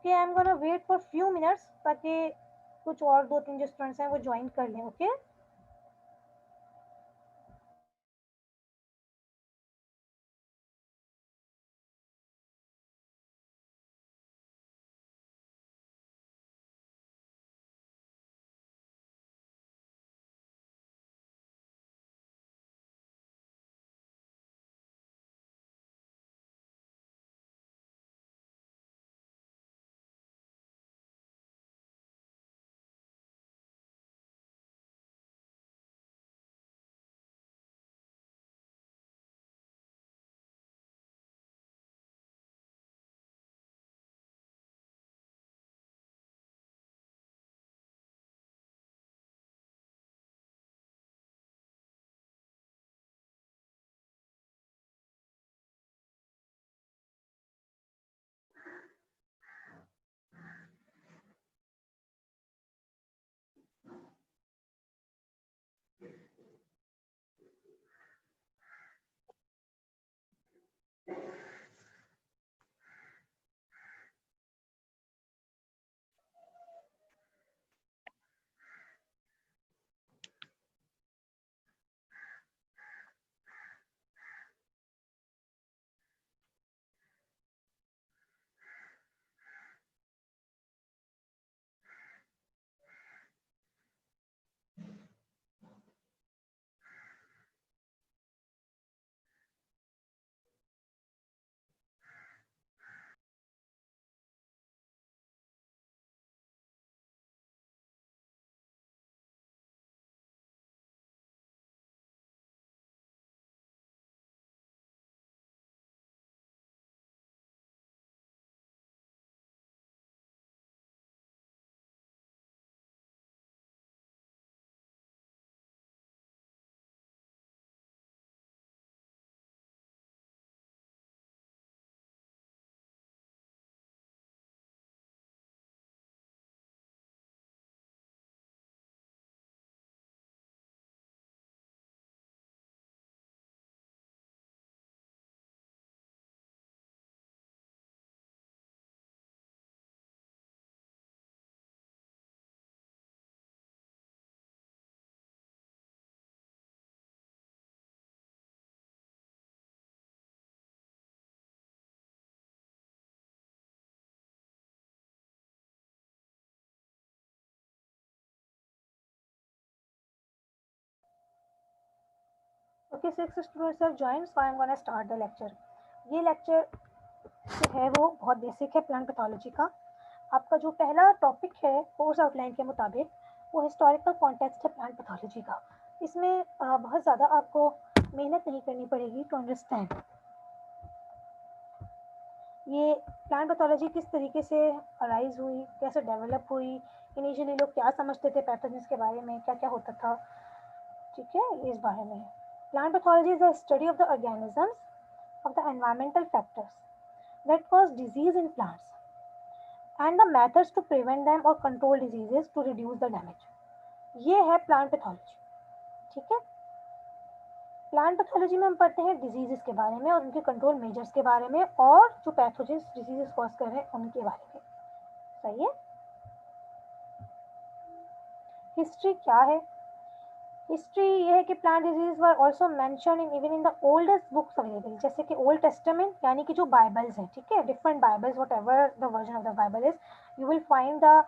Okay, I am gonna wait for few minutes ताकि कुछ और 2-3 जो स्टूडेंट्स हैं वो ज्वाइन कर लें. Okay. Okay, 6 students have joined, so I am gonna start the lecture. ये लेक्चर जो है वो बहुत बेसिक है प्लांट पैथोलॉजी का. आपका जो पहला टॉपिक है कोर्स आउटलाइन के मुताबिक वो हिस्टोरिकल कॉन्टेक्स्ट है प्लांट पैथोलॉजी का. इसमें बहुत ज़्यादा आपको मेहनत नहीं करनी पड़ेगी टू अंडरस्टैंड ये प्लांट पैथोलॉजी किस तरीके से अराइज हुई, कैसे डेवलप हुई, इनिशियली लोग क्या समझते थे पैथोजेंस के बारे में, क्या क्या होता था. ठीक है, इस बारे में. Plant pathology is the study of the organisms of the environmental factors that cause disease in plants and the methods to prevent them or control diseases to reduce the damage. ये है प्लांट पैथोलॉजी. ठीक है. Plant pathology में हम पढ़ते हैं diseases के बारे में और उनके कंट्रोल मेजर्स के बारे में और जो पैथोजेंस डिजीजेस कॉज कर रहे हैं उनके बारे में. सही है. हिस्ट्री क्या है? हिस्ट्री ये है कि plant disease were also mention in even in the oldest books available, जैसे कि ओल्ड टेस्टामेंट यानी कि जो बाइबल्स हैं. ठीक है, different Bibles, what ever the version of the Bible is, you will find the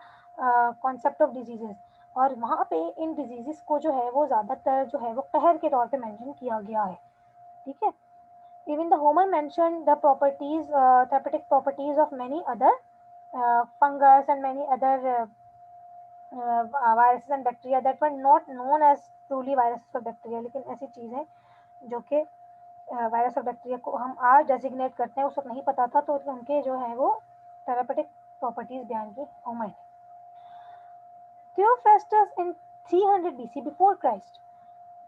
concept of diseases. और वहाँ पे इन डिजीजेस को जो है वो ज़्यादातर जो है वो कहर के तौर पे मेंशन किया गया है. ठीक है. Even the Homer mention the properties, therapeutic properties of many other fungus and many other viruses and bacteria that were not known as truly viruses or bacteria. लेकिन ऐसी चीज़ें जो कि वायरस और बैक्टीरिया को हम आज डेजिग्नेट करते हैं उस वक्त नहीं पता था, तो उनके जो है वो थेरेपेटिक प्रॉपर्टीज बयान की Homer. Theophrastus in 300 BC before Christ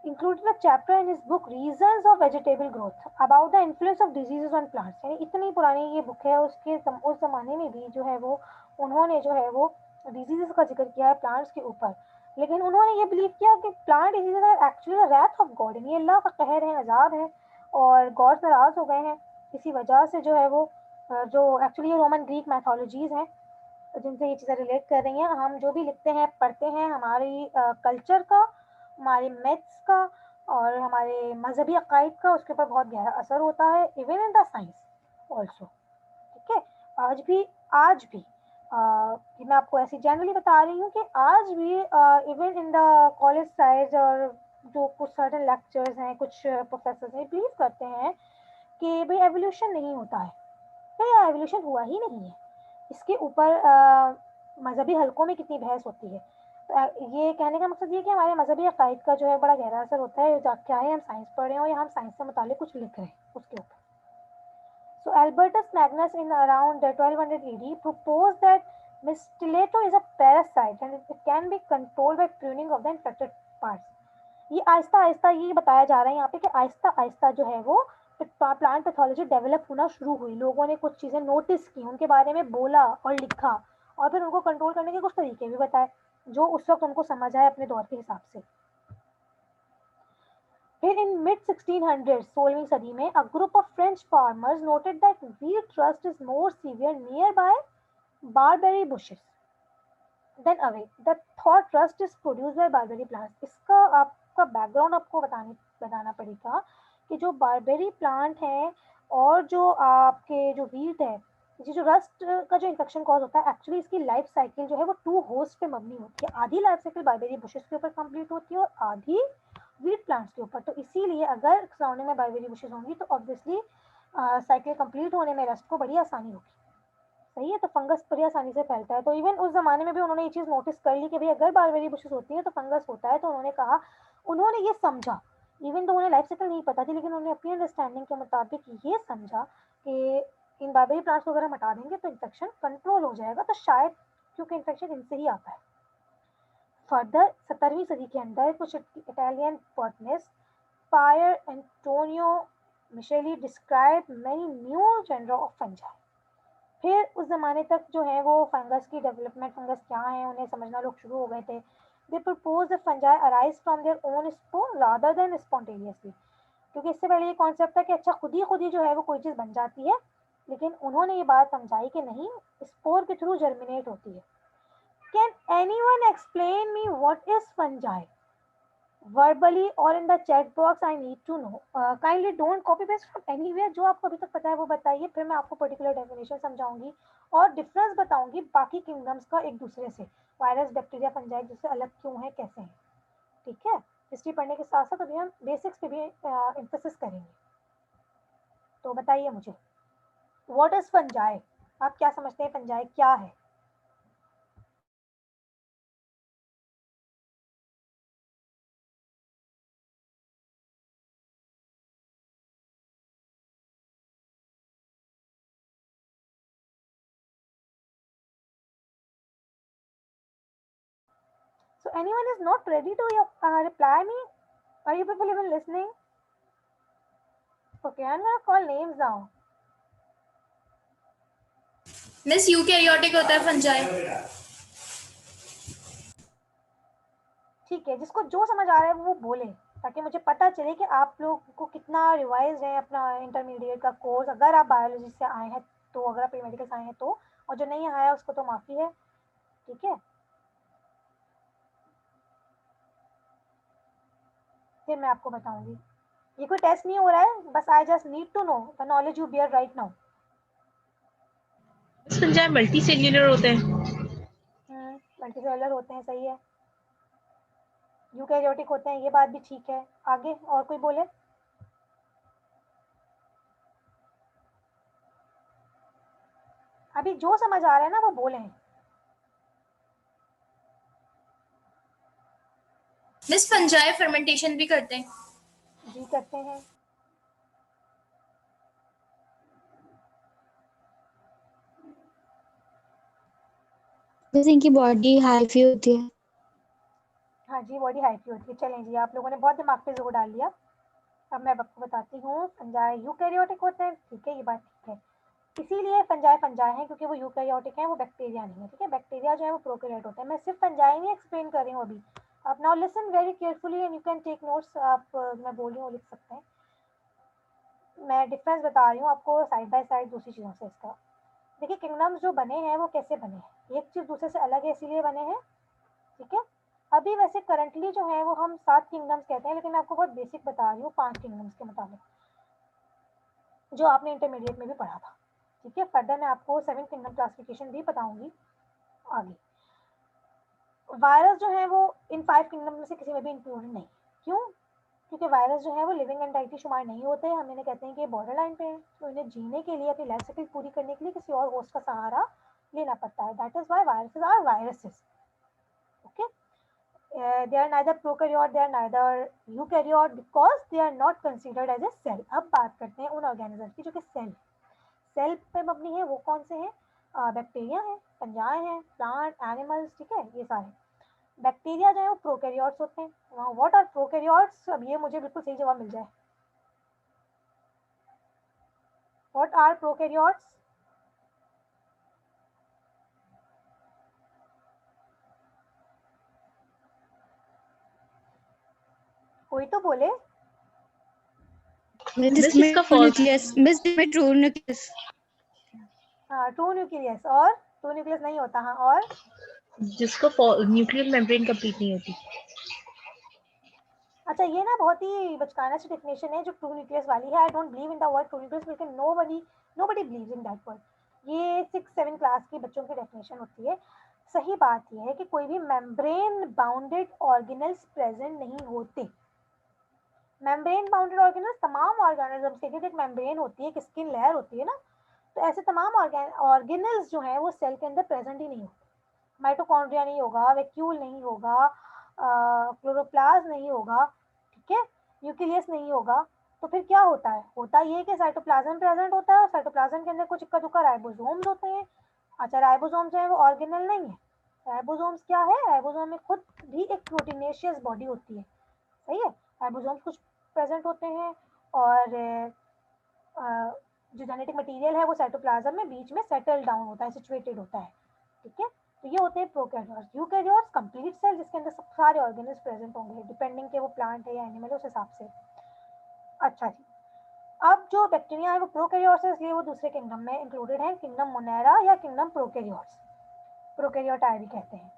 included a chapter in his book Reasons of Vegetable Growth about the influence of diseases on plants. यानी इतनी पुरानी ये बुक है, उसके उस जमाने में भी जो है वो उन्होंने जो है वो डिजीजेस का जिक्र किया है प्लांट्स के ऊपर. लेकिन उन्होंने ये बिलीव किया कि plant diseases are actually the wrath of God, ये अल्लाह का कहर है, अजाब है और गॉड नाराज हो गए हैं. इसी वजह से जो है वो जो एक्चुअली रोमन ग्रीक मैथोलॉजीज हैं जिनसे ये चीज़ें रिलेट कर रही हैं। हम जो भी लिखते हैं, पढ़ते हैं, हमारी कल्चर का, हमारे मैथ्स का और हमारे मजहबी अकायद का उसके ऊपर बहुत गहरा असर होता है, even in the science also. ठीक है, आज भी कि मैं आपको ऐसी जनरली बता रही हूँ कि आज भी even in the college side और जो कुछ सर्टन लेक्चर्स हैं, कुछ प्रोफेसर हैं बिलीव करते हैं कि भाई एवोल्यूशन नहीं होता है, तो एवोल्यूशन हुआ ही नहीं है। इसके ऊपर मजहबी हलकों में कितनी बहस होती है। तो ये कहने का मकसद ये कि हमारे मजहबी अकायद का जो है बड़ा गहरा असर होता है, क्या है हम साइंस पढ़ रहे हैं या हम साइंस से मुतालिक कुछ लिख रहे हैं उसके ऊपर। So Albertus Magnus in around 1200 AD proposed that Mistilato is a parasite and it can be controlled by pruning of the infected parts. ये आहिस्ता आहिस्ता ये बताया जा रहा है यहाँ पे कि आहिस्ता आहिस्ता जो है वो प्लांट पैथोलॉजी डेवलप होना शुरू हुई। लोगों ने कुछ चीज़ें नोटिस की, उनके बारे में बोला और लिखा और फिर उनको कंट्रोल करने के कुछ तरीके भी बताए जो उस वक्त उनको समझ आए अपने दौर के हिसाब से। फिर इन मिड 1600 16वीं सदी में a group of French farmers noted that wheat rust is more severe nearby barberry bushes than away. The thought rust is produced by barberry plants. इसका आपका बैकग्राउंड आपको बताना पड़ेगा कि जो बारबेरी प्लांट है और जो आपके जो वीट है, ये जो रस्ट का जो इन्फेक्शन कॉज होता है, एक्चुअली इसकी लाइफ साइकिल जो है वो 2 होस्ट पे मबनी होती है। आधी लाइफ साइकिल बारबेरी बुशेस के ऊपर कंप्लीट होती है और आधी वीट प्लांट्स के ऊपर। तो इसीलिए अगर सराउंडिंग में बारबेरी बुशेस होंगी तो ऑब्वियसली साइकिल कंप्लीट होने में रस्ट को बड़ी आसानी होगी। सही है, तो फंगस बड़ी आसानी से फैलता है। तो इवन उस जमाने में भी उन्होंने ये चीज़ नोटिस कर ली कि भाई अगर बारबेरी बुशेस होती है तो फंगस होता है। तो उन्होंने कहा, उन्होंने ये समझा, इवन तो उन्हें लाइफ साइकिल नहीं पता थी, लेकिन उन्होंने अपनी अंडरस्टैंडिंग के मुताबिक ये समझा कि इन बारबेरी प्लांट्स को अगर हम हटा देंगे तो इन्फेक्शन कंट्रोल हो जाएगा। तो शायद क्योंकि इन्फेक्शन इनसे ही आता है। फर्दर 17वीं सदी के अंदर कुछ Italian botanist Pier Antonio Micheli describe many new genera of fungi. फिर उस ज़माने तक जो है वो फंगस की डेवलपमेंट, फंगस क्या है उन्हें समझना लोग शुरू हो गए थे। They propose the fungi arise from their own spore rather than spontaneously. क्योंकि इससे पहले ये कॉन्सेप्ट था कि अच्छा खुद ही जो है वो कोई चीज़ बन जाती है, लेकिन उन्होंने ये बात समझाई कि नहीं, स्पोर के थ्रू जर्मिनेट होती है। Can anyone explain me what is fungi? verbally or in the chat box I need to know. Kindly don't copy paste from anywhere. जो आपको अभी तक पता है वो बताइए, फिर मैं आपको पर्टिकुलर डेफिनेशन समझाऊंगी और डिफरेंस बताऊंगी बाकी किंगडम्स का एक दूसरे से, वायरस बैक्टीरिया फंजाई जिससे अलग क्यों है, कैसे हैं। ठीक है, हिस्ट्री पढ़ने के साथ साथ अभी हम बेसिक्स पे भी एम्फेसिस करेंगे। तो बताइए मुझे, व्हाट इज फंजाई? आप क्या समझते हैं फंजाई क्या है? So anyone is not ready to reply me? Are you people even listening? Okay, I'm gonna call names now. Miss eukaryotic होता है फंजाई। ठीक है, जिसको जो समझ आ रहा है वो बोले, ताकि मुझे पता चले कि आप लोग को कितना रिवाइज है अपना इंटरमीडिएट का कोर्स। अगर आप बायोलॉजी से आए हैं तो, अगर आप मेडिकल से आए हैं तो, और जो नहीं आया उसको तो माफ़ी है। ठीक है, फिर मैं आपको बताऊंगी। ये कोई टेस्ट नहीं हो रहा है, बस I just need to know the knowledge you bear right now. Fungi multi cellular होते हैं। मल्टीसेलुलर होते हैं, सही है। यूकैरियोटिक होते हैं, ये बात भी ठीक है। आगे और कोई बोले? अभी जो समझ आ रहा है ना वो बोले। मिस फंजाई फर्मेंटेशन भी करते हैं। जी करते हैं। जैसे इनकी बॉडी हाइफी होती है। हाँ जी, बॉडी हाइफी होती है। चलें जी, आप लोगों ने बहुत दिमाग पे जोर डाल दिया। अब मैं आपको बताती हूँ, फंजाई यूकैरियोटिक होते हैं। ठीक है, ये बात ठीक है। इसीलिए फंजाई फंजाई हैं क्योंकि वो यूकैरियोटिक हैं, वो बैक्टीरिया नहीं है। ठीक है, बैक्टीरिया जो है वो प्रोकैरियोट होते हैं। मैं सिर्फ फंजाई नहीं एक्सप्लेन कर रही हूँ अभी। आप now listen very carefully and you can take notes. आप मैं बोल रही हूँ लिख सकते हैं। मैं डिफरेंस बता रही हूँ आपको साइड बाय साइड दूसरी चीज़ों से इसका। देखिए किंगडम्स जो बने हैं वो कैसे बने हैं, एक चीज दूसरे से अलग है इसीलिए बने हैं, ठीक है। अभी वैसे करंटली जो है वो हम 7 किंगडम्स कहते हैं, लेकिन मैं आपको बहुत बेसिक बता रही हूँ 5 किंगडम्स के मुताबिक, जो आपने इंटरमीडिएट में भी पढ़ा था, ठीक है। फर्दर मैं आपको 7 किंगडम क्लासिफिकेशन भी बताऊंगी आगे। वायरस जो है वो इन 5 किंगडम में से किसी में भी इंक्लूडेड नहीं, क्यों? क्योंकि वायरस जो है वो लिविंग एंटाइटी शुमार नहीं होते हैं, हम इन्हें कहते हैं कि बॉर्डर लाइन पे हैं, तो इन्हें जीने के लिए अपनी लाइफ साइकिल पूरी करने के लिए किसी और होस्ट का सहारा लेना पड़ता है, that is why viruses are viruses, okay. they are neither prokaryote, they are neither eukaryote because they are not considered as a cell। अब बात करते हैं उन ऑर्गेनिज्म की जो कि सेल पे मबनी है, वो कौन से हैं? बैक्टीरिया है, फंजाई हैं, प्लांट, एनिमल्स, ठीक है, ये सारे। बैक्टीरिया जो है वो प्रोकैरियोट्स होते हैं। What are prokaryotes? अब ये मुझे बिल्कुल सही जवाब मिल जाए, व्हाट आर प्रोकैरियोट्स? कोई तो बोले। मिस इसका फॉल्स। nucleus, miss में true nucleus। हाँ ट्रू न्यूक्लियस, और ट्रू न्यूक्लियस नहीं होता, हाँ और जिसको न्यूक्लियर मेम्ब्रेन कंप्लीट नहीं होती। अच्छा ये ना बहुत ही बचकाना सी डेफिनेशन है जो ट्रू न्यूक्लियस वाली है। I don't believe in the word true nucleus, लेकिन nobody believes in that word. ये 6-7 क्लास के बच्चों की डेफिनेशन होती है। सही बात यह है कि कोई भी मेम्ब्रेन बाउंडेड ऑर्गेनल्स प्रेजेंट नहीं होते। मेम्ब्रेन बाउंडेड ऑर्गेनल्स तमाम ऑर्गेनिज्म के एक मेम्ब्रेन होती है, एक स्किन लेयर होती है ना, तो ऐसे तमाम ऑर्गेनल्स जो हैं वो सेल के अंदर प्रेजेंट ही नहीं होते। माइटोकॉन्ड्रिया नहीं होगा, वैक्यूल नहीं होगा, क्लोरोप्लास्ट नहीं होगा, ठीक है, न्यूक्लियस नहीं होगा। तो फिर क्या होता है? होता ये है कि साइटोप्लाज्म प्रेजेंट होता है और साइटोप्लाज्म के अंदर कुछ इक्का दुक्का राइबोसोम्स होते हैं। अच्छा राइबोसोम जो है वो ऑर्गेनल नहीं है। राइबोसोम्स क्या है? राइबोसोम में खुद भी एक प्रोटीनेशियस बॉडी होती है, सही है। राइबोसोम्स कुछ प्रेजेंट होते हैं और जो जेनेटिक मटेरियल है वो साइटोप्लाज्म में बीच में सेटल डाउन होता है, सिचुएटेड होता है, ठीक है। तो ये होते हैं प्रोकैरियोट्स। यूकैरियोट्स कंप्लीट सेल जिसके अंदर सब सारे ऑर्गेनल्स प्रेजेंट होंगे, डिपेंडिंग के वो प्लांट है या एनिमल है उस हिसाब से। अच्छा जी, अब जो बैक्टीरिया है वो प्रोकैरियोट्स है, इसलिए वो दूसरे किंगडम में इंक्लूडेड है, किंगडम मोनेरा या किंगडम प्रोकैरियोट्स, प्रोकैरियोटाई भी कहते हैं।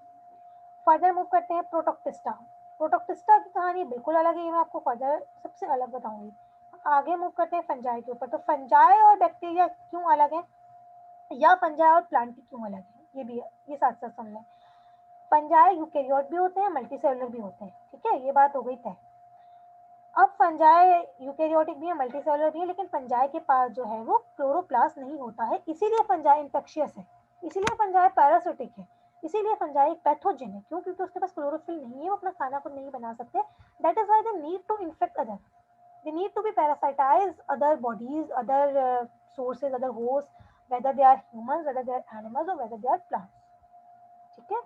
फर्दर मूव करते हैं प्रोटोक्टिस्टा। प्रोटोक्टिस्टा की कहानी बिल्कुल अलग है, ये मैं आपको फर्दर सबसे अलग बताऊंगी। आगे मूव करते हैं फंजाई के ऊपर। तो फंजाई और बैक्टीरिया क्यों अलग है, या फंजाई और प्लांट क्यों अलग है, ये भी ये साथ साथ समझ लें। फंजाई यूकेरियोट भी होते हैं, मल्टी सेलुलर भी होते हैं, ठीक है, ये बात हो गई तय। अब फंजाई यूकेरियोटिक भी है, मल्टी सेलुलर भी है, लेकिन फंजाई के पास जो है वो क्लोरोप्लास्ट नहीं होता है, इसीलिए फंजाई इन्फेक्शियस है, इसीलिए फंजाई पैरासिटिक है, इसीलिए फंजाई एक पैथोजन है। क्यों? क्योंकि उसके पास क्लोरोफिल नहीं है, वो अपना खाना खुद नहीं बना सकते। That is why they need to infect other, they need to be parasitize other bodies, other sources, other hosts, whether they are humans, whether they are animals or whether they are plants, ठीक है।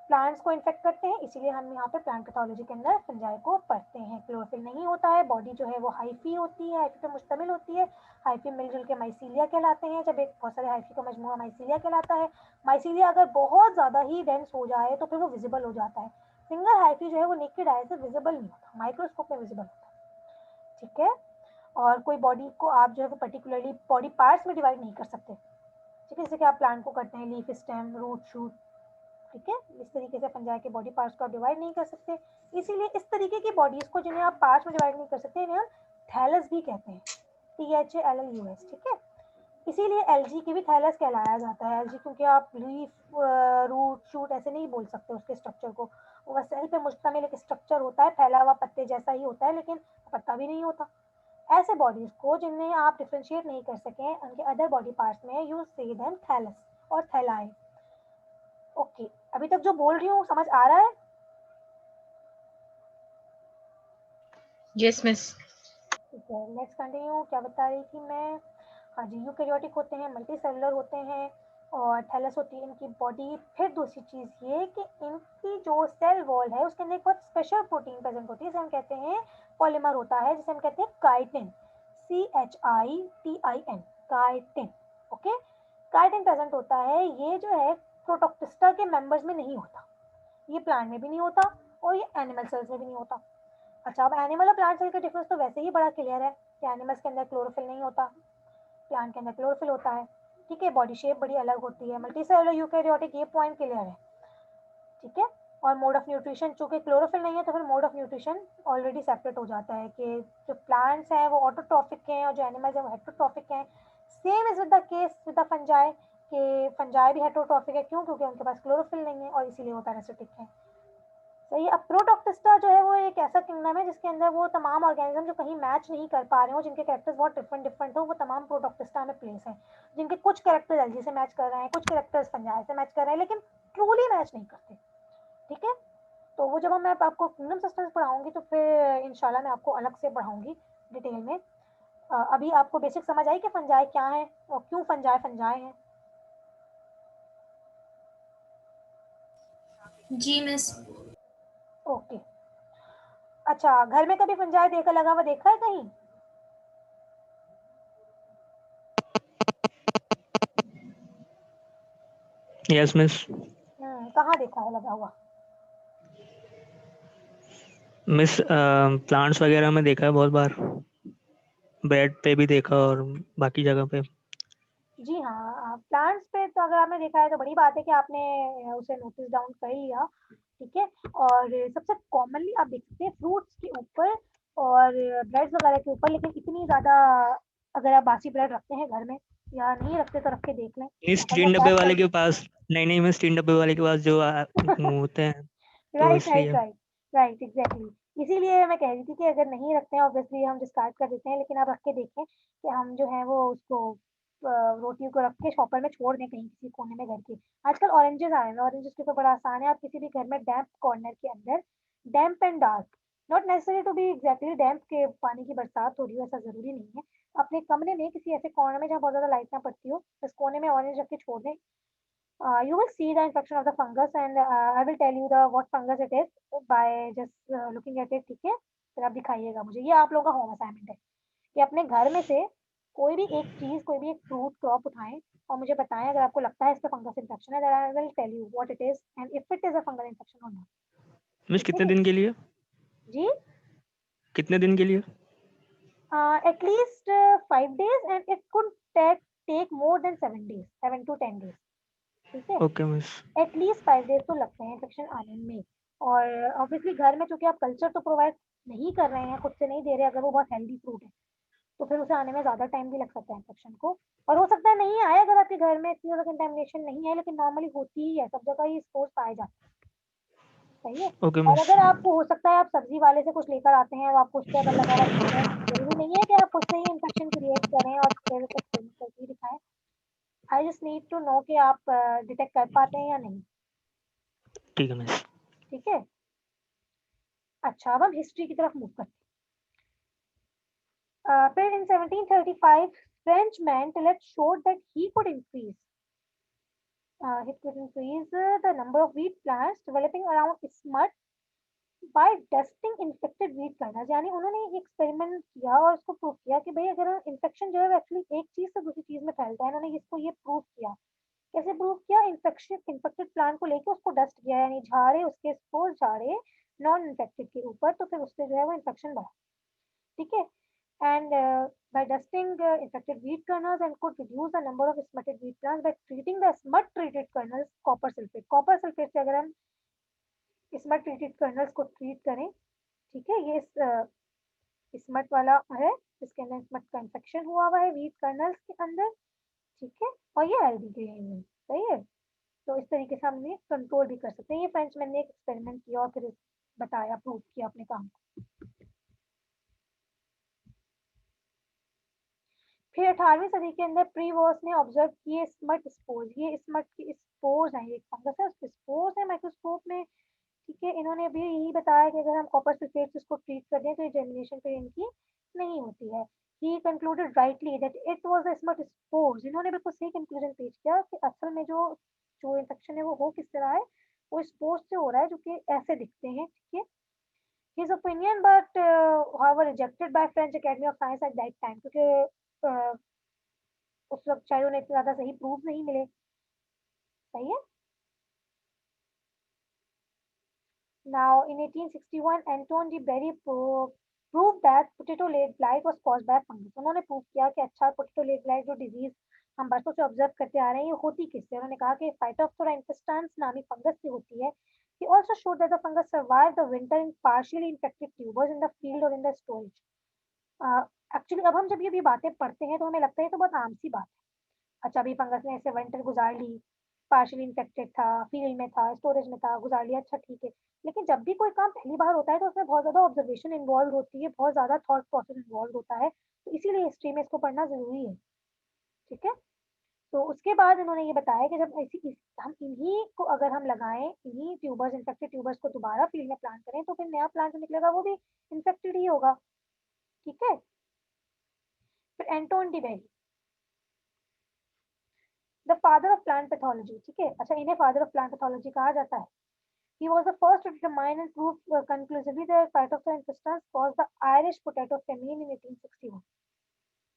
Plants को infect करते हैं, इसीलिए हम यहाँ पे plant pathology के अंदर फंजाई को पढ़ते हैं। क्लोरोफिल नहीं होता है, बॉडी जो है वो हाइफी होती है, हाइफी पे मुश्तमिल होती है। हाइफी मिलजुल के माइसीलिया कहलाते हैं, जब एक बहुत सारे हाइफी का मजमूआ माइसीलिया कहलाता है। माइसीलिया अगर बहुत ज़्यादा ही डेंस हो जाए तो फिर वो विजिबल हो जाता है। सिंगल हाइफी जो है वो नेकेड आई से विजिबल नहीं होता, माइक्रोस्कोप में विजिबल होता है, ठीक है। और कोई बॉडी को आप जो है वो पर्टिकुलरली बॉडी पार्ट्स में डिवाइड नहीं कर सकते, ठीक है, जैसे कि आप प्लांट को करते हैं लीफ, स्टेम, रूट, शूट, ठीक है। इस तरीके से फंजाई के बॉडी पार्ट्स को आप डिवाइड नहीं कर सकते, इसीलिए इस तरीके की बॉडीज को जिन्हें आप पार्ट्स में डिवाइड नहीं कर सकते इन्हें हम थैलस भी कहते हैं, THALLUS, ठीक है। इसीलिए एलजी की भी थैलस कहलाया जाता है। एलजी क्योंकि आप लीफ, रूट, शूट ऐसे नहीं बोल सकते उसके स्ट्रक्चर को, वो सेल पे मुश्तमिल एक स्ट्रक्चर होता है, फैला हुआ पत्ते जैसा ही होता है, लेकिन पत्ता भी नहीं होता। ऐसे बॉडीज को जिन्हें आप डिफरेंशिएट नहीं कर सके उनके अदर बॉडी पार्ट्स में यू से देम थैलस और थैलाई। ओके, अभी तक जो बोल रही हूँ समझ आ रहा है? Yes miss. ठीक है, नेक्स्ट कंटिन्यू। क्या बता रही थी मैं? हाँ जी, यूकैरियोटिक होते हैं, मल्टी सेलुलर होते हैं और थैलस होती है इनकी बॉडी। फिर दूसरी चीज़ ये कि इनकी जो सेल वॉल है उसके अंदर एक बहुत स्पेशल प्रोटीन प्रेजेंट होती है, जिसे हम कहते हैं पॉलीमर होता है, जिसे हम कहते हैं chitin, CHITIN, chitin, okay. Chitin present होता है, ये जो है प्रोटोक्टिस्टा के मेंबर्स में नहीं होता, ये प्लांट में भी नहीं होता और ये एनिमल सेल्स में भी नहीं होता। अच्छा, अब एनिमल और प्लांट सेल का डिफरेंस तो वैसे ही बड़ा क्लियर है कि एनिमल्स के अंदर क्लोरोफिल नहीं होता, प्लांट के अंदर क्लोरोफिल होता है। ठीक है, बॉडी शेप बड़ी अलग होती है। मल्टीसेलुलर यूकैरियोटिक, ये पॉइंट क्लियर है, ठीक है। और मोड ऑफ न्यूट्रिशन, चूंकि क्लोरोफिल नहीं है तो फिर mode of nutrition already separate हो जाता है कि जो प्लांट्स हैं वो ऑटोट्रॉफिक हैं और जो एनिमल्स हैं वो हेटरोट्रॉफिक हैं। Same is with the case with the fungi, कि फंजाई भी हेटरोट्रॉफिक है, क्यों? क्योंकि उनके पास क्लोरोफिल नहीं है और इसीलिए वो पैरासिटिक है। सही। अब प्रोटोक्टिस्टा जो है वो एक ऐसा किंगडम है जिसके अंदर वो तमाम ऑर्गेनिज्म जो कहीं मैच नहीं कर पा रहे हो, जिनके कैरेक्टर्स बहुत डिफरेंट डिफरेंट हो, वो तमाम प्रोटोक्टिस्टा में प्लेस है। जिनके कुछ कैरेक्टर्स एलजी से मैच कर रहे हैं, कुछ कैरेक्टर्स फंजाई से मैच कर रहे हैं, लेकिन ट्रूली मैच नहीं करते, ठीक है। तो वो जब मैं आपको किंगडम सिस्टम्स पढ़ाऊंगी तो फिर इंशाल्लाह मैं आपको अलग से पढ़ाऊंगी डिटेल में। अभी आपको बेसिक समझ आई कि फंजाई क्या है और क्यों फंजाई फंजाई है? जी मिस। ओके। अच्छा, घर में कभी फंजाई देखा लगा हुआ देखा है कहीं? Yes miss. कहाँ देखा है लगा हुआ? मिस प्लांट्स वगैरह में देखा है बहुत बार, बेड पे भी देखा और बाकी जगह पे। जी हाँ, प्लांट्स पे तो अगर आपने देखा है तो बड़ी बात है कि आपने उसे नोटिस डाउन कर लिया, ठीक है। और सबसे कॉमनली आप देख सकते हैं फ्रूट्स के ऊपर और ब्रेड्स वगैरह के ऊपर, लेकिन इतनी ज़्यादा अगर आप बासी ब्रेड रखते हैं घर में या नहीं रखते तो रख के देख लें। इस मतलब तीन डब्बे पैक वाले कर, के पास, नहीं नहीं मिस, 3 डब्बे वाले के पास जो होते हैं, तो राइट राइट इसलिए। Right right, exactly. इसीलिए मैं कह रही थी कि अगर नहीं रखते हैं ऑब्वियसली हम डिस्कार्ड कर देते हैं, लेकिन आप रख के देखें कि हम जो है वो उसको रोटियों को रख के शॉपर में छोड़ दें कहीं किसी कोने में घर के। आजकल ऑरेंजेस आए हैं, ऑरेंजेस के ऊपर बड़ा आसान है, आप किसी भी घर में डैम्प कॉर्नर के अंदर, damp and dark, not necessary to be exactly damp के पानी की बरसात हो रही हो, ऐसा जरूरी नहीं है। अपने कमरे में किसी ऐसे कॉर्नर में जहाँ बहुत ज्यादा लाइट ना पड़ती हो, उस कोने में ऑरेंज रख के छोड़ दें। You will see the infection of the fungus and I will tell you the what fungus it is by just looking at it, ठीक है। फिर आप दिखाइएगा मुझे, ये आप लोगों का होम असाइनमेंट है कि अपने घर में से कोई भी एक चीज, कोई भी एक फ्रूट क्रॉप उठाएं और मुझे बताएं अगर आपको लगता है इस पे फंगस इन्फेक्शन है, then I will tell you what it is and if it is a fungal infection or not, miss ठीक कितने है दिन के लिए? जी। कितने दिन के लिए? At least 5 days and it could take more than 7 days, 7 to 10 days, ठीक है। Okay miss. एटलीस्ट 5 डेज तो लगते हैं इन्फेक्शन आने में। और ऑब्वियसली घर में चूंकि आप कल्चर तो प्रोवाइड नहीं कर रहे हैं, खुद से नहीं दे रहे, अगर वो बहुत हेल्दी फ्रूट है तो फिर उसे आने में ज़्यादा टाइम भी लग सकता है इन्फेक्शन को। और हो सकता है नहीं आए अगर आपके घर में इतनी ज़्यादा कंटेमिनेशन नहीं है, लेकिन नॉर्मली होती ही है, सब जगह ये स्पोर्स पाए जाते हैं, सही है। ओके और मिस। अगर आपको हो सकता है आप सब्जी वाले से कुछ लेकर आते हैं और आपको उस पर अगर लगा हुआ दिखता है, जरूरी नहीं है कि आप उससे ही इन्फेक्शन क्रिएट करें और फिर एक्सपेरिमेंट करके दिखाएं। I just need to know कि आप डिटेक्ट कर पाते हैं या नहीं, ठीक है मिस। ठीक है। अच्छा, अब हम हिस्ट्री की तरफ मूव करते हैं। फिर in 1735 French man Tillet showed that he could increase the number of wheat plants developing around smut by dusting infected wheat kernels। यानी उन्होंने एक एक्सपेरिमेंट किया और इसको प्रूव किया कि भाई अगर इन्फेक्शन जो है एक्चुअली एक चीज से दूसरी चीज में फैलता है। इन्होंने इसको ये प्रूव किया। कैसे प्रूव किया? इन्फेक्शन इन्फेक्टेड प्लांट को लेके उसको डस्ट किया, यानी झाड़े उसके स्पोर झाड़े नॉन इन्फेक्टेड के ऊपर, तो फिर उससे जो है वो इन्फेक्शन बढ़ा, ठीक है। And by dusting infected wheat kernels and could reduce the number of smutted wheat plants by treating the smut treated kernels copper sulfate। Copper sulphate से अगर हम स्मट ट्रीटेड कर्नल्स को ट्रीट करें, ठीक है, ये स्मट वाला है जिसके अंदर स्मट का इन्फेक्शन हुआ है व्हीट कर्नल्स के अंदर, ठीक है। और ये एल्गी ग्रेन में, सही है। तो इस तरीके से हम ये कंट्रोल भी कर सकते हैं। ये फ्रेंचमैन ने एक एक्सपेरिमेंट किया और फिर बताया, प्रूव किया अपने काम को। फिर 18वीं सदी के अंदर प्रीवॉस ने ऑब्जर्व किए स्मट स्पोर्स। ये स्मट के स्पोर्स हैं, ये फंगस है उसके स्पोर्स हैं माइक्रोस्कोप में, ठीक है। इन्होंने भी यही बताया कि अगर हम कॉपर सल्फेट से इसको ट्रीट कर दें तो ये जर्मिनेशन फिर इनकी नहीं होती है। He concluded rightly that it was the smut spores. इन्होंने बिल्कुल सही कंक्लूजन पेश किया कि असल में जो जो इन्फेक्शन है वो हो किस तरह है, वो स्पोर्स से हो रहा है जो कि ऐसे दिखते हैं, ठीक है। His opinion but however rejected by French Academy of Science at that time, क्योंकि उस वक्त शायद उन्हें इतने ज्यादा सही प्रूफ नहीं मिले, सही है। Now in 1861 Anton de Berry proved that potato late blight was caused by fungus। उन्होंने प्रूव किया कि अच्छा पोटैटो लेट ब्लाइट जो डिजीज हम बरसों से ऑब्जर्व करते आ रहे हैं, ये होती किससे? उन्होंने कहा कि फाइटोप्थोरा इंफेस्टेंस नामी फंगस से होती है। He also showed that the fungus survived the winter in partially infected tubers in the field or in the storage. Actually अब हम जब ये भी बातें पढ़ते हैं तो हमें लगता है तो बहुत आम सी बात है। अच्छा, अभी फंगस ने ऐसे विंटर गुजार ली, पार्शियली इन्फेक्टेड था, फील्ड में था, स्टोरेज में था, गुजार लिया, अच्छा ठीक है। लेकिन जब भी कोई काम पहली बार होता है तो उसमें बहुत ज़्यादा ऑब्जर्वेशन इन्वॉल्व होती है, बहुत ज़्यादा थॉट प्रोसेस इन्वॉल्व होता है, तो इसीलिए हिस्ट्री में इसको पढ़ना ज़रूरी है, ठीक है? तो उसके बाद इन्होंने ये बताया कि जब हम इन्हीं को अगर हम लगाएं, इन्हीं ट्यूबर्स, इन्फेक्टेड ट्यूबर्स को दोबारा फील्ड में प्लांट करें तो फिर नया प्लांट जो निकलेगा वो भी इन्फेक्टेड ही होगा, ठीक है? फिर Anton de Bary, the father of plant pathology, ठीक है? अच्छा, इन्हें फादर ऑफ प्लांट पैथोलॉजी कहा जाता है। He was the first to determine and prove conclusively that Phytophthora infestans caused the Irish potato famine in 1861.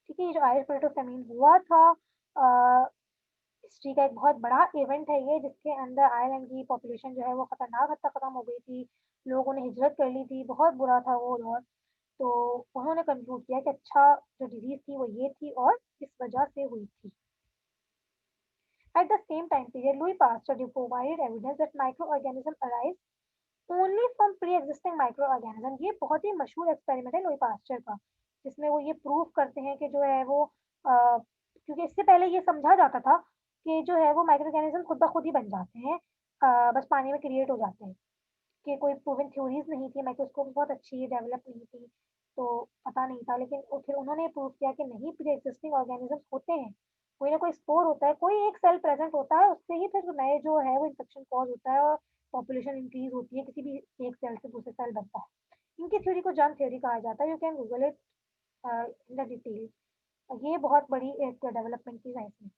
ठीक है, ये जो आयरिश पोटैटो फेमिन हुआ था, हिस्ट्री का एक बहुत बड़ा इवेंट है ये, जिसके अंदर आयरलैंड की पॉपुलेशन जो है वो खतरनाक हद तक खत्म हो गई थी, लोगों ने हिजरत कर ली थी, बहुत बुरा था वो दौर। तो उन्होंने कंक्लूड किया कि अच्छा जो डिजीज थी वो ये थी और इस वजह से हुई थी। At the same time period, Louis Pasteur provided evidence that microorganisms arise only from pre-existing microorganism। ये बहुत ही मशहूर एक्सपेरिमेंट है लुई पास्चर का, जिसमें वो ये प्रूव करते हैं कि जो है वो क्योंकि इससे पहले ये समझा जाता था कि जो है वो माइक्रोऑर्गेनिज्म खुद ब खुद ही बन जाते हैं, बस पानी में क्रिएट हो जाते हैं, कि कोई प्रूवन थ्योरीज नहीं थी, माइक्रोस्कोप बहुत अच्छी डेवलप नहीं थी, तो पता नहीं था। लेकिन फिर उन्होंने प्रूव किया कि नहीं, प्री एग्जिस्टिंग ऑर्गेनिजम्स होते हैं, कोई ना कोई स्पोर होता है, कोई एक सेल प्रेजेंट होता है, उससे ही फिर नए जो है वो इन्फेक्शन कॉज होता है और पॉपुलेशन इंक्रीज होती है, किसी भी एक सेल से दूसरे सेल बनता है। इनकी थ्योरी को जर्म थ्योरी कहा जाता है। You can Google it in the detail. ये बहुत बड़ी एक डेवलपमेंट थी साइंस में।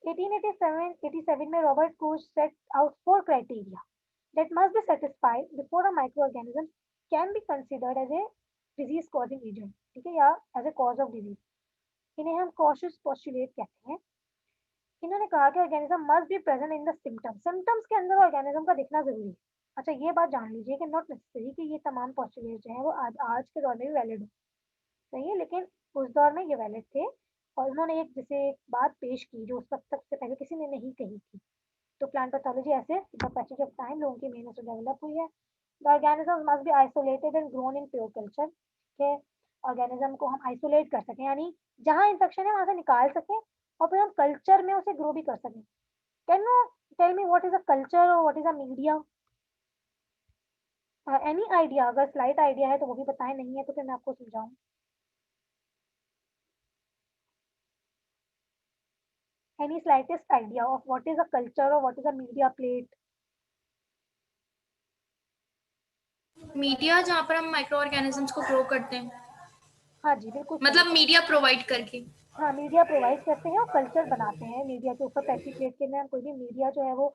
1887 में Robert cruise set out 4 criteria that must be satisfied before a microorganism can be considered as a disease causing agent, ठीक है, या as a cause of disease। इन्हें हम cautious postulate कहते हैं। इन्होंने कहा कि organism must be present in the symptoms के अंदर ऑर्गेनिज्म का दिखना जरूरी है। अच्छा, ये बात जान लीजिए कि नॉट नेसेसरी कि ये तमाम पोस्टुलेट जो है वो आज के दौर में भी वैलिड हो, सही है, लेकिन उस दौर में ये वैलिड थे। और उन्होंने एक जैसे एक बात पेश की जो उस वक्त तक से पहले किसी ने नहीं कही थी। तो प्लांट पैथोलॉजी ऐसे द पैसेज ऑफ टाइम लोगों की मेहनत से डेवलप हुई है। The organism must be isolated and grown in pure culture, ठीक है? ऑर्गेनिज्म को हम आइसोलेट कर सकें, यानी जहाँ इन्फेक्शन है वहां से निकाल सकें और फिर हम कल्चर में उसे ग्रो भी कर सकें। Can you tell me what is a culture और what is a media? Any idea? अगर स्लाइट आइडिया है तो वो भी बताएं, नहीं है तो फिर मैं आपको समझाऊं। Any slightest idea of what is a culture or what is a media plate? Media जहाँ पर हम माइक्रो ऑर्गेनिजम्स को ग्रो करते हैं, हाँ जी, बिल्कुल सही। मतलब मीडिया प्रोवाइड करके। हाँ, मीडिया प्रोवाइड करते हैं और कल्चर बनाते हैं। मीडिया के ऊपर पैटी प्लेट के अंदर हम कोई भी मीडिया जो है वो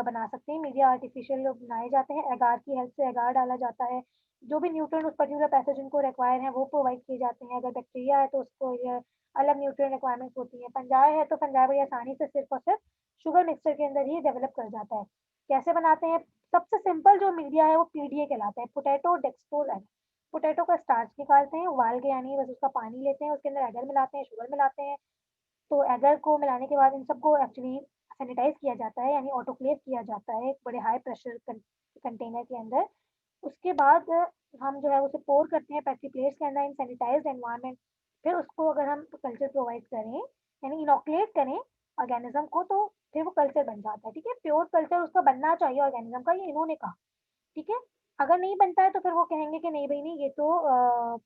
बना सकते हैं। मीडिया आर्टिफिशियल बनाए जाते हैं, एगार की हेल्प से एगार डाला जाता है। जो भी न्यूट्रिएंट उस पर्टिकुलर पैथोजन को रिक्वायर है वो प्रोवाइड किए जाते हैं। अगर बैक्टीरिया है तो उसको ये अलग न्यूट्रिएंट रिक्वायरमेंट्स होती है। फंजाई है तो फंजाई बड़ी आसानी से सिर्फ और सिर्फ शुगर मिक्सचर के अंदर ही डेवलप कर जाता है। कैसे बनाते हैं? सबसे सिंपल जो मीडिया है वो पीडीए कहलाता है, पोटैटो डेक्सट्रोज एग। पोटैटो का स्टार्च निकालते हैं उबाल के, यानी बस उसका पानी लेते हैं, उसके अंदर एगर मिलाते हैं, शुगर मिलाते हैं। तो एगर को मिलाने के बाद इन सबको एक्चुअली सैनिटाइज किया जाता है, यानी ऑटोक्लेव किया जाता है एक बड़े हाई प्रेशर कंटेनर के अंदर। उसके बाद हम जो है उसे पोर करते हैं पैटी प्लेट्स के अंदर इन सैनिटाइज्ड एनवायरनमेंट। फिर उसको अगर हम कल्चर प्रोवाइड करें, यानी इनोकुलेट करें ऑर्गेनिज्म को, तो फिर वो कल्चर बन जाता है, ठीक है? प्योर कल्चर उसका बनना चाहिए ऑर्गेनिज्म का, ये इन्होंने कहा, ठीक है? अगर नहीं बनता है तो फिर वो कहेंगे कि नहीं भाई नहीं, ये तो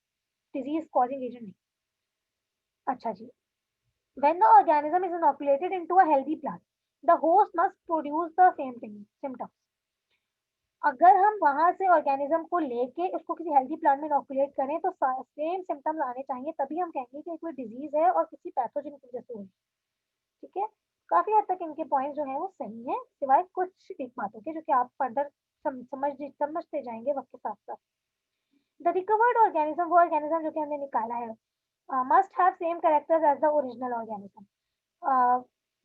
डिजीज कॉजिंग एजेंट नहीं। अच्छा जी, when the organism is inoculated into a healthy plant, the host must produce the same symptoms। अगर हम वहां से ऑर्गेनिज्म को लेके उसको किसी हेल्दी प्लांट में इनोकुलेट करें तो सेम सिम्टम्स आने चाहिए, तभी हम कहेंगे कि कोई डिजीज है और किसी पैथोजन की वजह से हुई, ठीक है? काफी हद तक इनके पॉइंट जो है वो सही है, सिवाय कुछ एक बातों के जो कि आप फर्दर समझते जाएंगे वक्त के साथ साथ। द रिकवर्ड ऑर्गेनिज्म, वो ऑर्गेनिज्म जो कि हमने निकाला है, must have same characters as the original organism.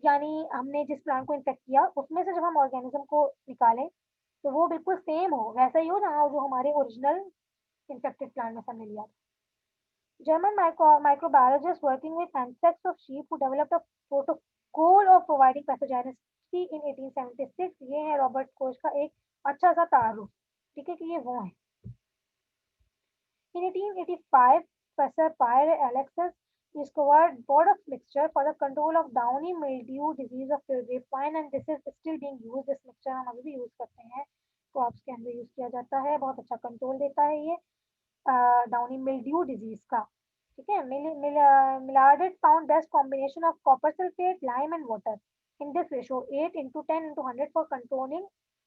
यानी हमने जिस प्लांट को इन्फेक्ट किया उसमें से जब हम ऑर्गेनिज्म को निकालें तो वो बिल्कुल सेम हो, वैसा ही हो जहाँ जो हमारे ओरिजिनल इन्फेक्टेड प्लांट में से हमने लिया था। German microbiologist working with ancestors of sheep who developed a protocol of providing pathogenicity in 1876. ये है रॉबर्ट कोच का एक अच्छा सा तारुफ, ठीक है कि ये वो है. In 1885, Professor Pierre Alexis discovered board of mixture for the control of downy mildew disease of grapevine, and this is still being used. This mixture हम अभी भी यूज करते हैं, क्रॉप्स के अंदर यूज किया जाता है, बहुत अच्छा कंट्रोल देता है ये डाउनी मिल्ड्यू डिजीज का. ठीक है. Millardit found best combination of copper sulfate, lime and water in this ratio 8:10:100 for controlling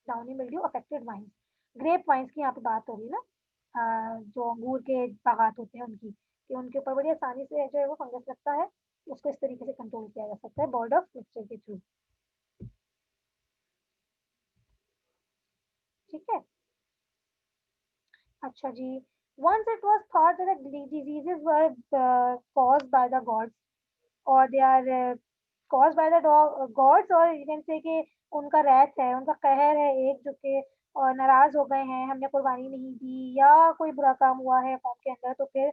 downy mildew affected vines. Grape vines की यहाँ पे बात हो रही है ना, जो अंगूर के बागात होते हैं उनकी, कि उनके ऊपर बड़ी आसानी से जो है वो फंगस लगता है, उसको इस तरीके से कंट्रोल किया जा सकता है बोर्ड ऑफ मिक्सचर के थ्रू. ठीक है. अच्छा जी. Once it was thought that the diseases were caused by the gods, or they are caused by the gods, or you can say कि उनका रैथ है, उनका कहर है एक, जो कि और नाराज हो गए हैं, हमने कुर्बानी नहीं दी या कोई बुरा काम हुआ है कौम के अंदर, तो फिर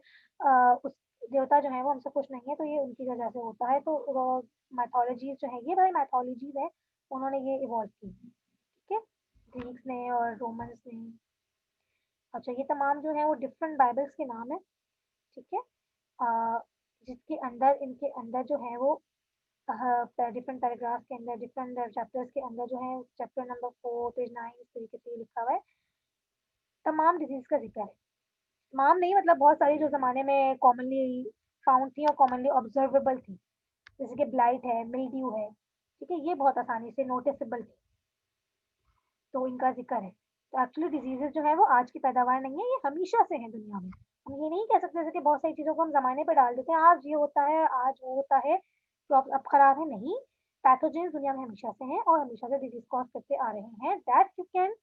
उस देवता जो है वो हमसे खुश नहीं है, तो ये उनकी वजह से होता है. तो मैथोलॉजीज जो है ये भाई मैथोलॉजीज है, उन्होंने ये इवॉल्व की. ठीक है. ग्रीक्स ने और रोमन्स ने. अच्छा, ये तमाम जो है वो डिफरेंट बाइबल्स के नाम है. ठीक है. जिसके अंदर इनके अंदर जो है वो डिफरेंट पैराग्राफ के अंदर, डिफरेंट चैप्टर्स के अंदर जो है, चैप्टर नंबर 4 पेज 9 इस तरीके से लिखा हुआ है. तमाम डिजीज का जिक्र है. तमाम नहीं मतलब बहुत सारी जो जमाने में कॉमनली फाउंड थी और कॉमनली ऑब्जर्वेबल थी, जैसे कि ब्लाइट है, मिल्ड्यू है. ठीक है. ये बहुत आसानी से नोटिसेबल थी, तो इनका जिक्र है. तो एक्चुअली डिजीजेस जो है वो आज की पैदावार नहीं है, ये हमेशा से है दुनिया में. हम ये नहीं कह सकते जैसे कि बहुत सारी चीज़ों को हम ज़माने पे डाल देते हैं, आज ये होता है, आज वो होता है, तो अब खराब है. नहीं, पैथोजेंस दुनिया में हमेशा से हैं और हमेशा से डिजीज कॉज करते आ रहे हैं. That you can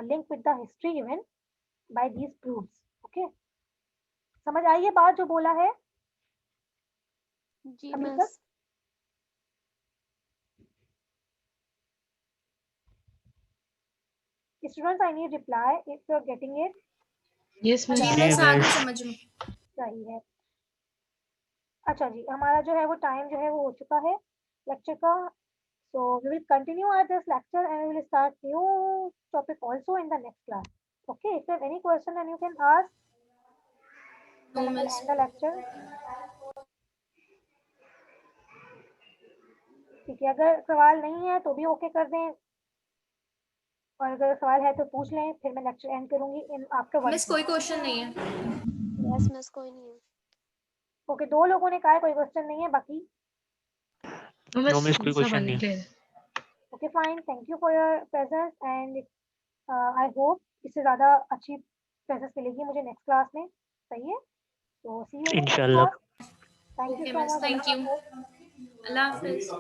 link with the history even bye these proofs. Okay. समझ आई ये बात जो बोला है जी अभी तक? Miss. Students, I need reply if you are getting it. Yes जी मिस. मिस, आगे miss. समझ में. सही है. अच्छा जी, हमारा जो है वो टाइम जो है वो हो चुका है लेक्चर का. So we will continue at this lecture and we will start new topic also in the next class. Okay, if you have any question then you can ask. No, Then I will miss. end the lecture. ठीक है. अगर सवाल नहीं है तो भी okay कर दें, और अगर सवाल है तो पूछ लें, फिर मैं लेक्चर एंड करूंगी इन आफ्टर मिस कोई क्वेश्चन नहीं है. यस मिस, कोई नहीं है. ओके. 2 लोगों ने कहा है कोई क्वेश्चन नहीं है, बाकी No miss, कोई सब क्वेश्चन आगे नहीं. clear है. Okay fine. Thank you for your presence and I hope इससे ज़्यादा अच्छी प्रेजेंस मिलेगी मुझे नेक्स्ट क्लास में. सही है. तो सी यू इन द नेक्स्ट इंशाल्लाह. Class. Thank you okay so miss, much. Thank you. Allah Hafiz.